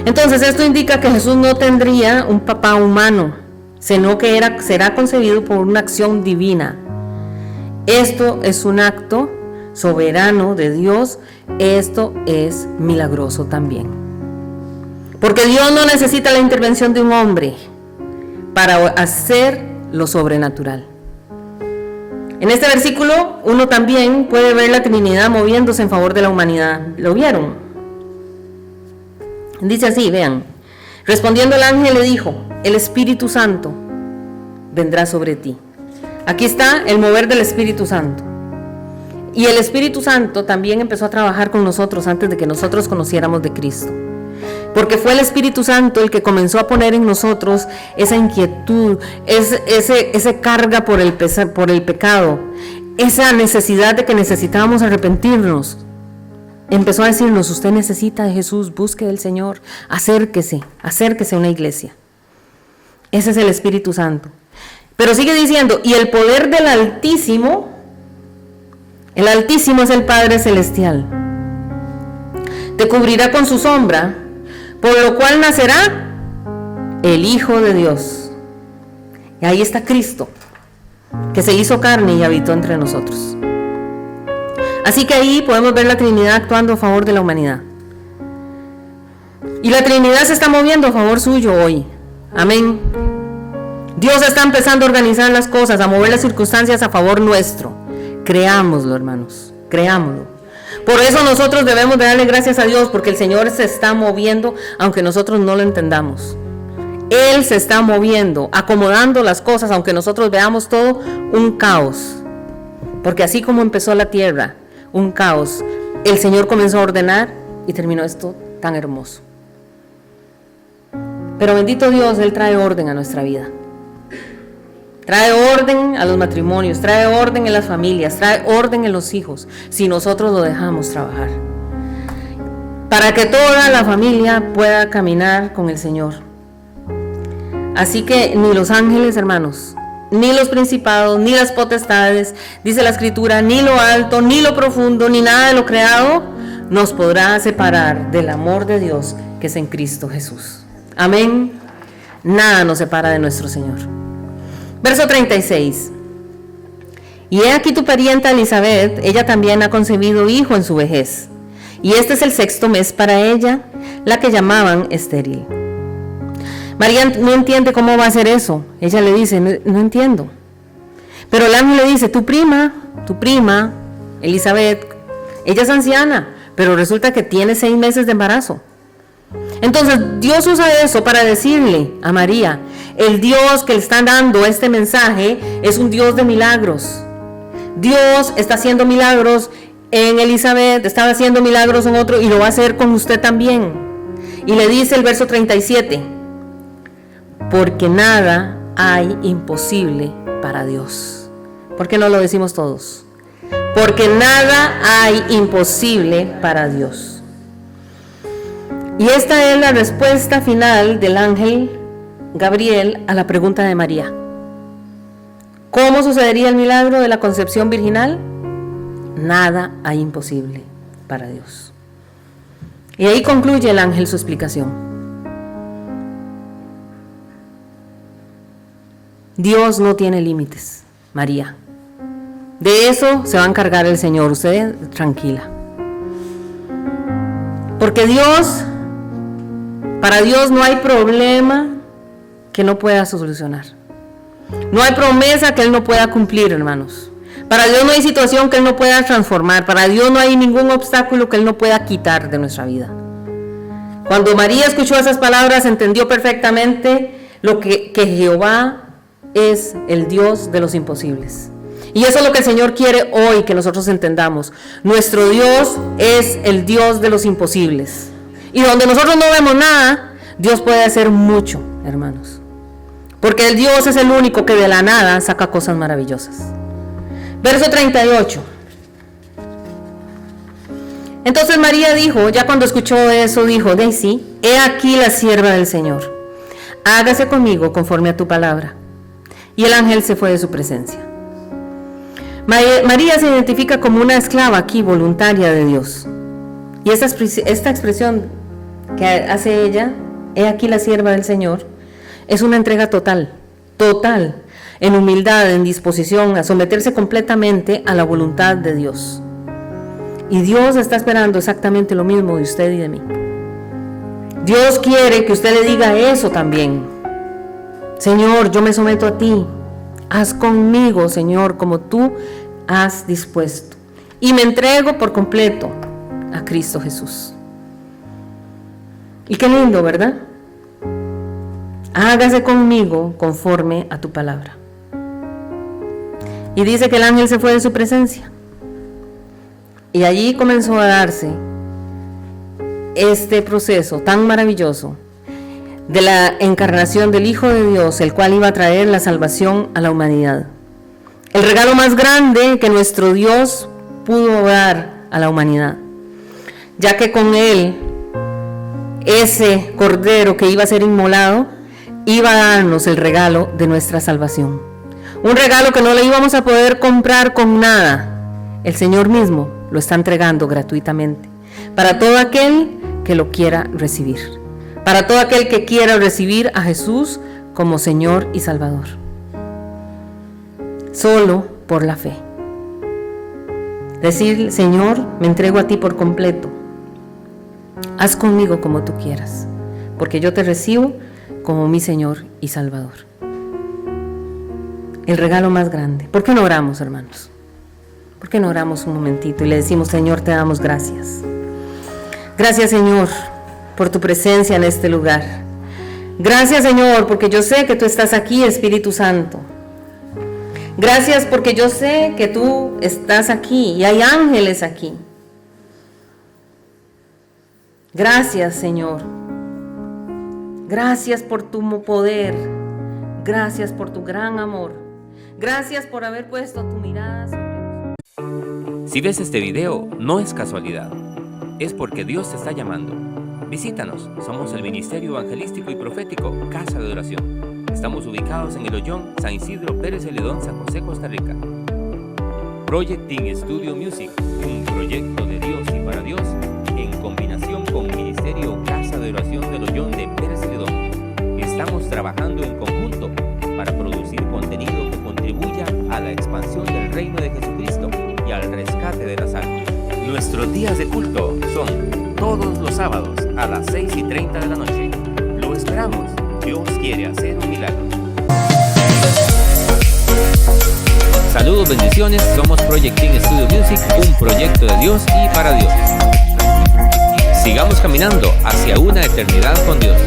Entonces esto indica que Jesús no tendría un papá humano, sino que será concebido por una acción divina. Esto es un acto soberano de Dios. Esto es milagroso también. Porque Dios no necesita la intervención de un hombre para hacer lo sobrenatural. En este versículo uno también puede ver la Trinidad moviéndose en favor de la humanidad. ¿Lo vieron? Dice así, vean. Respondiendo el ángel le dijo: el Espíritu Santo vendrá sobre ti. Aquí está el mover del Espíritu Santo. Y el Espíritu Santo también empezó a trabajar con nosotros antes de que nosotros conociéramos de Cristo. Porque fue el Espíritu Santo el que comenzó a poner en nosotros esa inquietud, ese carga por el pecado, esa necesidad de que necesitábamos arrepentirnos. Empezó a decirnos: usted necesita de Jesús, busque del Señor, acérquese a una iglesia. Ese es el Espíritu Santo. Pero sigue diciendo: y el poder del Altísimo, el Altísimo es el Padre Celestial, te cubrirá con su sombra, por lo cual nacerá el Hijo de Dios. Y ahí está Cristo, que se hizo carne y habitó entre nosotros. Así que ahí podemos ver la Trinidad actuando a favor de la humanidad. Y la Trinidad se está moviendo a favor suyo hoy. Amén. Dios está empezando a organizar las cosas, a mover las circunstancias a favor nuestro. Creámoslo, hermanos, creámoslo. Por eso nosotros debemos de darle gracias a Dios, porque el Señor se está moviendo, aunque nosotros no lo entendamos. Él se está moviendo, acomodando las cosas, aunque nosotros veamos todo un caos. Porque así como empezó la tierra, un caos, el Señor comenzó a ordenar y terminó esto tan hermoso. Pero bendito Dios, Él trae orden a nuestra vida. Trae orden a los matrimonios, trae orden en las familias, trae orden en los hijos, si nosotros lo dejamos trabajar. Para que toda la familia pueda caminar con el Señor. Así que ni los ángeles, hermanos, ni los principados, ni las potestades, dice la Escritura, ni lo alto, ni lo profundo, ni nada de lo creado, nos podrá separar del amor de Dios que es en Cristo Jesús. Amén. Nada nos separa de nuestro Señor. Verso 36. Y he aquí tu parienta Elizabeth, ella también ha concebido hijo en su vejez, y este es el 6º mes para ella, la que llamaban estéril. María no entiende cómo va a ser eso. Ella le dice: no entiendo. Pero el ángel le dice: tu prima, Elizabeth, ella es anciana, pero resulta que tiene 6 meses de embarazo. Entonces Dios usa eso para decirle a María: el Dios que le está dando este mensaje es un Dios de milagros. Dios está haciendo milagros en Elizabeth, estaba haciendo milagros en otro y lo va a hacer con usted también. Y le dice el verso 37: porque nada hay imposible para Dios. ¿Por qué no lo decimos todos? Porque nada hay imposible para Dios. Y esta es la respuesta final del ángel Gabriel a la pregunta de María. ¿Cómo sucedería el milagro de la concepción virginal? Nada hay imposible para Dios. Y ahí concluye el ángel su explicación. Dios no tiene límites, María. De eso se va a encargar el Señor, usted tranquila. Porque para Dios no hay problema que no pueda solucionar. No hay promesa que Él no pueda cumplir, hermanos. Para Dios no hay situación que Él no pueda transformar. Para Dios no hay ningún obstáculo que Él no pueda quitar de nuestra vida. Cuando María escuchó esas palabras, entendió perfectamente lo que Jehová es el Dios de los imposibles. Y eso es lo que el Señor quiere hoy que nosotros entendamos. Nuestro Dios es el Dios de los imposibles. Y donde nosotros no vemos nada, Dios puede hacer mucho, hermanos. Porque el Dios es el único que de la nada saca cosas maravillosas. Verso 38. Entonces María dijo, ya cuando escuchó eso, dijo, Daisy, he aquí la sierva del Señor. Hágase conmigo conforme a tu palabra. Y el ángel se fue de su presencia. María se identifica como una esclava aquí, voluntaria de Dios. Y esta expresión que hace ella, he aquí la sierva del Señor, es una entrega total, en humildad, en disposición a someterse completamente a la voluntad de Dios. Y Dios está esperando exactamente lo mismo de usted y de mí. Dios quiere que usted le diga eso también. Señor, yo me someto a ti. Haz conmigo, Señor, como tú has dispuesto. Y me entrego por completo a Cristo Jesús. Y qué lindo, ¿verdad? Hágase conmigo conforme a tu palabra. Y dice que el ángel se fue de su presencia. Y allí comenzó a darse este proceso tan maravilloso de la encarnación del Hijo de Dios, el cual iba a traer la salvación a la humanidad. El regalo más grande que nuestro Dios pudo dar a la humanidad, ya que con él, ese cordero que iba a ser inmolado, iba a darnos el regalo de nuestra salvación. Un regalo que no le íbamos a poder comprar con nada. El Señor mismo lo está entregando gratuitamente para todo aquel que lo quiera recibir. Para todo aquel que quiera recibir a Jesús como Señor y Salvador. Solo por la fe. Decir, Señor, me entrego a ti por completo. Haz conmigo como tú quieras, porque yo te recibo como mi Señor y Salvador. El regalo más grande. ¿Por qué no oramos, hermanos? ¿Por qué no oramos un momentito y le decimos, Señor, te damos gracias? Gracias, Señor, por tu presencia en este lugar. Gracias, Señor, porque yo sé que tú estás aquí, Espíritu Santo. Gracias porque yo sé que tú estás aquí y hay ángeles aquí. Gracias, Señor. Gracias por tu poder. Gracias por tu gran amor. Gracias por haber puesto tu mirada sobre nosotros. Si ves este video, no es casualidad. Es porque Dios te está llamando. Visítanos, somos el Ministerio Evangelístico y Profético Casa de Oración. Estamos ubicados en el Ollón, San Isidro Pérez Celedón, San José, Costa Rica. Projecting Studio Music, un proyecto de Dios y para Dios, en combinación con Ministerio Casa de Oración del Ollón de Pérez Celedón. Estamos trabajando en conjunto para producir contenido que contribuya a la expansión del reino de Jesucristo y al rescate de las almas. Nuestros días de culto son todos los sábados a las 6:30 de la noche. Lo esperamos. Dios quiere hacer un milagro. Saludos, bendiciones. Somos Projecting Studio Music, un proyecto de Dios y para Dios. Sigamos caminando hacia una eternidad con Dios.